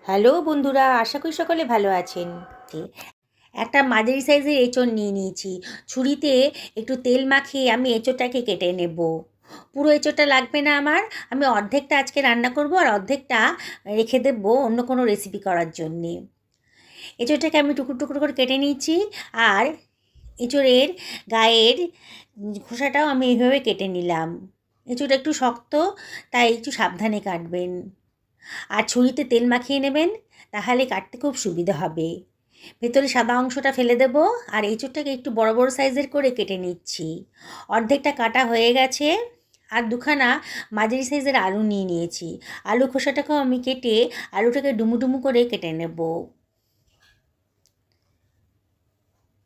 Hello বন্ধুরা, আশা করি সকলে ভালো আছেন। একটা মাঝারি সাইজের এঁচোড় নিয়ে নিয়েছি। ছুরিতে একটু তেল মাখিয়ে আমি এঁচোড়টাকে কেটে নেব। পুরো এঁচোড়টা লাগবে না আমার। আমি অর্ধেকটা আজকে রান্না করব আর অর্ধেকটা রেখে দেবো অন্য কোনো রেসিপি করার জন্যে। এঁচোড়টাকে আমি টুকরো টুকরো করে কেটে নিয়েছি। আর এঁচোড়ের গায়ের খোসাটাও আমি এইভাবে কেটে নিলাম। এঁচোড়টা একটু শক্ত, তাই একটু সাবধানে কাটবেন। আর ছুরিতে তেল মাখিয়ে নেবেন, তাহলে কাটতে খুব সুবিধা হবে। ভেতরে সাদা অংশটা ফেলে দেব। আর এঁচোড়টাকে একটু বড় বড় সাইজের করে কেটে নিচ্ছি। অর্ধেকটা কাটা হয়ে গেছে। আর দুখানা মাঝারি সাইজের আলু নিয়ে নিয়েছি। আলু খোসাটাকেও আমি কেটে আলুটাকে ডুমু ডুমু করে কেটে নেব।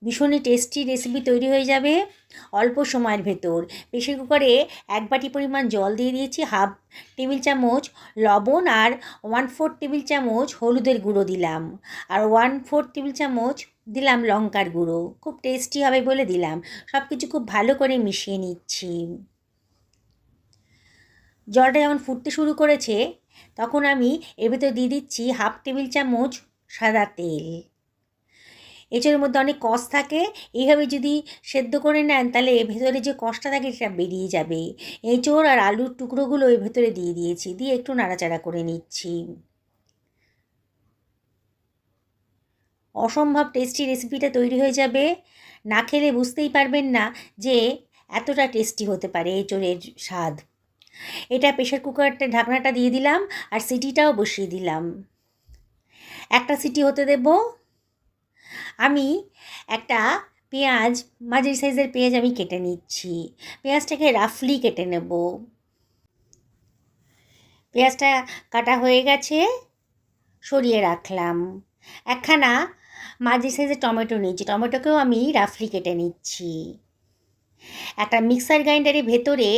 ভীষণই টেস্টি রেসিপি তৈরি হয়ে যাবে অল্প সময়ের ভেতর। প্রেসার কুকারে 1 বাটি পরিমাণ জল দিয়ে দিয়েছি, হাফ টেবিল চামচ লবণ আর 1/4 টেবিল চামচ হলুদের গুঁড়ো দিলাম, আর 1/4 টেবিল চামচ দিলাম লঙ্কার গুঁড়ো। খুব টেস্টি হবে বলে দিলাম। সব কিছু খুব ভালো করে মিশিয়ে নিচ্ছি। জলটা যখন ফুটতে শুরু করেছে, তখন আমি এর ভেতর দিয়ে দিচ্ছি হাফ টেবিল চামচ সাদা তেল। এঁচোড়ের মধ্যে অনেক কষ থাকে। এইভাবে যদি সেদ্ধ করে নেন, তাহলে ভেতরে যে কষটা থাকে সেটা বেরিয়ে যাবে। এঁচোড় আর আলুর টুকরোগুলো এর ভেতরে দিয়ে দিয়েছি, দিয়ে একটু নাড়াচাড়া করে নিচ্ছি। অসম্ভব টেস্টি রেসিপিটা তৈরি হয়ে যাবে। না খেলে বুঝতেই পারবেন না যে এতটা টেস্টি হতে পারে এঁচোড়ের স্বাদ। এটা প্রেসার কুকারটা ঢাকনাটা দিয়ে দিলাম আর সিটিটাও বসিয়ে দিলাম। একটা সিটি হতে দেব। আমি একটা পেঁয়াজ, মাঝারি সাইজের পেঁয়াজ আমি কেটে নিচ্ছি। পেঁয়াজটাকে রাফলি কেটে নেব। পেঁয়াজটা কাটা হয়ে গেছে, সরিয়ে রাখলাম। একখানা মাঝারি সাইজের টমেটো নিয়েছি, টমেটোকেও আমি রাফলি কেটে নিচ্ছি। একটা মিক্সার গ্রাইন্ডারের ভেতরে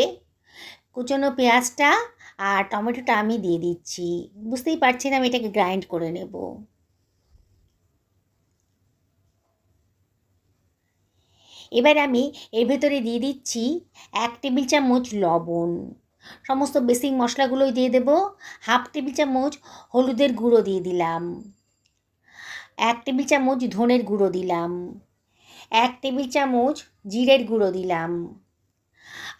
কুচনো পেঁয়াজটা আর টমেটোটা আমি দিয়ে দিচ্ছি। বুঝতেই পারছেন আমি এটাকে গ্রাইন্ড করে নেব। এবার আমি এর ভেতরে দিয়ে দিচ্ছি 1 টেবিল চামচ লবণ। সমস্ত বেসিক মশলাগুলোই দিয়ে দেব। হাফ টেবিল চামচ হলুদের গুঁড়ো দিয়ে দিলাম, 1 টেবিল চামচ ধনের গুঁড়ো দিলাম, 1 টেবিল চামচ জিরের গুঁড়ো দিলাম,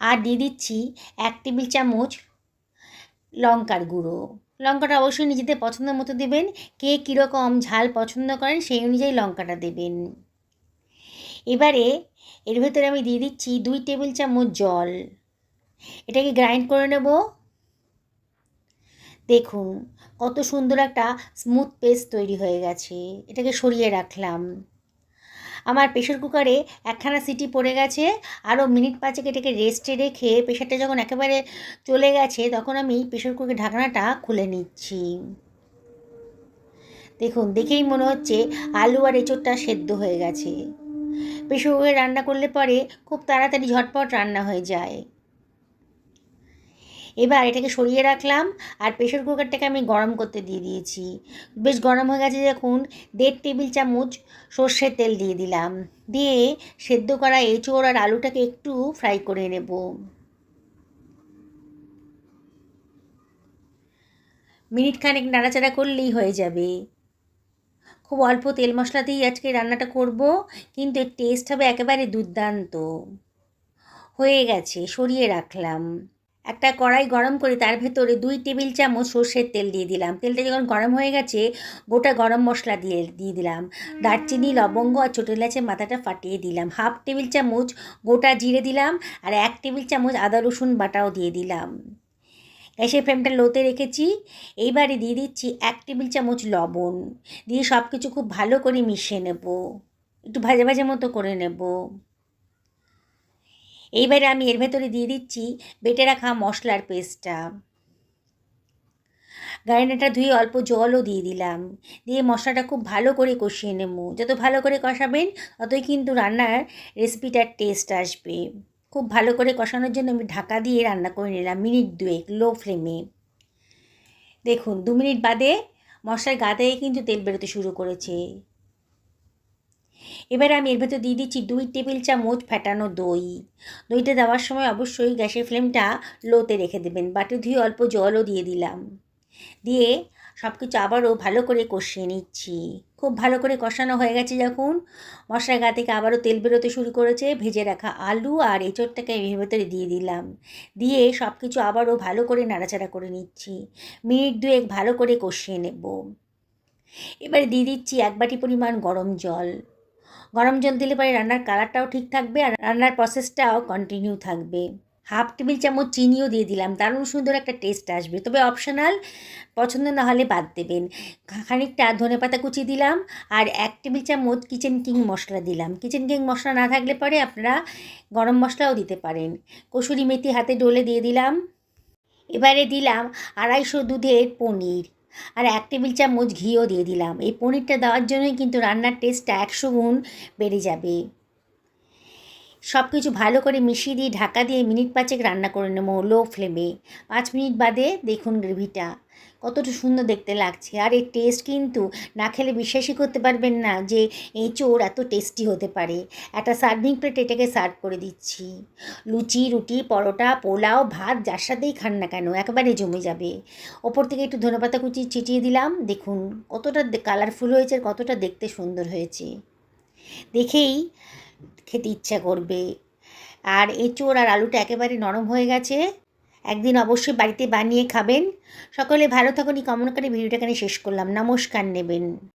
আর দিয়ে দিচ্ছি 1 টেবিল চামচ লঙ্কার গুঁড়ো। লঙ্কাটা অবশ্যই নিজেদের পছন্দ মতো দেবেন। কে কীরকম ঝাল পছন্দ করেন সেই অনুযায়ী লঙ্কাটা দেবেন। এবারে এর ভেতরে আমি দিয়ে দিচ্ছি 2 টেবিল চামচ জল। এটাকে গ্রাইন্ড করে নেব। দেখুন কত সুন্দর একটা স্মুথ পেস্ট তৈরি হয়ে গেছে। এটাকে সরিয়ে রাখলাম। আমার প্রেসার কুকারে একখানা সিটি পড়ে গেছে। আরও মিনিট 5 এটাকে রেস্টে রেখে প্রেশারটা যখন একেবারে চলে গেছে, তখন আমি প্রেসার কুকারের ঢাকনাটা খুলে নিচ্ছি। দেখুন, দেখেই মনে হচ্ছে আলু আর এঁচোড়টা সেদ্ধ হয়ে গেছে। প্রেসার কুকারে রান্না করলে পরে খুব তাড়াতাড়ি ঝটপট রান্না হয়ে যায়। এবার এটাকে সরিয়ে রাখলাম আর প্রেসার কুকারটাকে আমি গরম করতে দিয়ে দিয়েছি। বেশ গরম হয়ে গেছে দেখুন। 1.5 টেবিল চামচ সর্ষের তেল দিয়ে দিলাম, দিয়ে সেদ্ধ করা এঁচোড় আর আলুটাকে একটু ফ্রাই করে নেব। মিনিট খানেক নাড়াচাড়া করলেই হয়ে যাবে। খুব অল্প তেল মশলাতেই আজকে রান্নাটা করব, কিন্তু এর টেস্ট হবে একেবারে দুর্দান্ত। হয়ে গেছে, সরিয়ে রাখলাম। একটা কড়াই গরম করে তার ভেতরে 2 টেবিল চামচ সর্ষের তেল দিয়ে দিলাম। তেলটা যখন গরম হয়ে গেছে, গোটা গরম মশলা দিয়ে দিলাম। দারচিনি, লবঙ্গ আর ছোটো এলাচের মাথাটা ফাটিয়ে দিলাম। হাফ টেবিল চামচ গোটা জিরে দিলাম, আর 1 টেবিল চামচ আদা রসুন বাটাও দিয়ে দিলাম। গ্যাসের ফ্লেমটা লোতে রেখেছি। এইবারে দিয়ে দিচ্ছি 1 টেবিল চামচ লবণ, দিয়ে সব কিছু খুব ভালো করে মিশিয়ে নেব, একটু ভাজা ভাজা মতো করে নেব। এইবারে আমি এর ভেতরে দিয়ে দিচ্ছি বেটে রাখা মশলার পেস্টটা। গ্রাইন্ডারটা ধুয়ে অল্প জলও দিয়ে দিলাম, দিয়ে মশলাটা খুব ভালো করে কষিয়ে নেব। যত ভালো করে কষাবেন ততই কিন্তু রান্নার রেসিপিটার টেস্ট আসবে। খুব ভালো করে কষানোর জন্য আমি ঢাকা দিয়ে রান্না করে নিলাম মিনিট 2 লো ফ্লেমে। দেখুন 2 মিনিট বাদে মশলার গা থেকে কিন্তু তেল বেরোতে শুরু করেছে। এবারে আমি এর ভেতর দিয়ে দিচ্ছি 2 টেবিল চামচ ফ্যাটানো দই। দইটা দেওয়ার সময় অবশ্যই গ্যাসের ফ্লেমটা লোতে রেখে দেবেন। বাটি ধুয়ে অল্প জলও দিয়ে দিলাম, দিয়ে সব কিছু আবারও ভালো করে কষিয়ে নিচ্ছি। খুব ভালো করে কষানো হয়ে গেছে যখন, মশলার গা থেকে আবারও তেল বেরোতে শুরু করেছে, ভেজে রাখা আলু আর এঁচোড়টাকে এর ভেতরে দিয়ে দিলাম। দিয়ে সব কিছু আবারও ভালো করে নাড়াচাড়া করে নিচ্ছি। মিনিট 2 ভালো করে কষিয়ে নেব। এবারে দিয়ে দিচ্ছি 1 বাটি পরিমাণ গরম জল। গরম জল দিলে পরে রান্নার কালারটাও ঠিক থাকবে আর রান্নার প্রসেসটাও কন্টিনিউ থাকবে। হাফ টেবিল চামচ চিনিও দিয়ে দিলাম, দারুণ সুন্দর একটা টেস্ট আসবে, তবে অপশনাল, পছন্দ না হলে বাদ দেবেন। খানিকটা ধনেপাতা কুচি দিলাম আর 1 টেবিল চামচ কিচেন কিং মশলা দিলাম। কিচেন কিং মশলা না থাকলে পরে আপনারা গরম মশলাও দিতে পারেন। কসুরি মেথি হাতে ডলে দিয়ে দিলাম। এবারে দিলাম 250 দুধের পনির আর 1 টেবিল চামচ ঘিও দিয়ে দিলাম। এই পনিরটা দেওয়ার জন্যই কিন্তু রান্নার টেস্টটা 100 গুণ বেড়ে যাবে। সব কিছু ভালো করে মিশিয়ে দিয়ে ঢাকা দিয়ে মিনিট 5 রান্না করে নেব লো ফ্লেমে। 5 মিনিট বাদে দেখুন গ্রেভিটা কতটা সুন্দর দেখতে লাগছে। আর এর টেস্ট কিন্তু না খেলে বিশ্বাসই করতে পারবেন না যে এঁচোড় এত টেস্টি হতে পারে। একটা সার্ভিং প্লেট এটাকে সার্ভ করে দিচ্ছি। লুচি, রুটি, পরোটা, পোলাও, ভাত যার সাথেই খান না কেন একেবারে জমে যাবে। ওপর থেকে একটু ধনেপাতা কুচি ছিটিয়ে দিলাম। দেখুন কতটা কালারফুল হয়েছে আর কতটা দেখতে সুন্দর হয়েছে, দেখেই খেতে ইচ্ছা করবে। আর এঁচোড় আর আলুটা একেবারে নরম হয়ে গেছে। একদিন অবশ্যই বাড়িতে বানিয়ে খাবেন। সকলে ভালো থাকুন এই কামনা করে ভিডিওটা এখানে শেষ করলাম। নমস্কার নেবেন।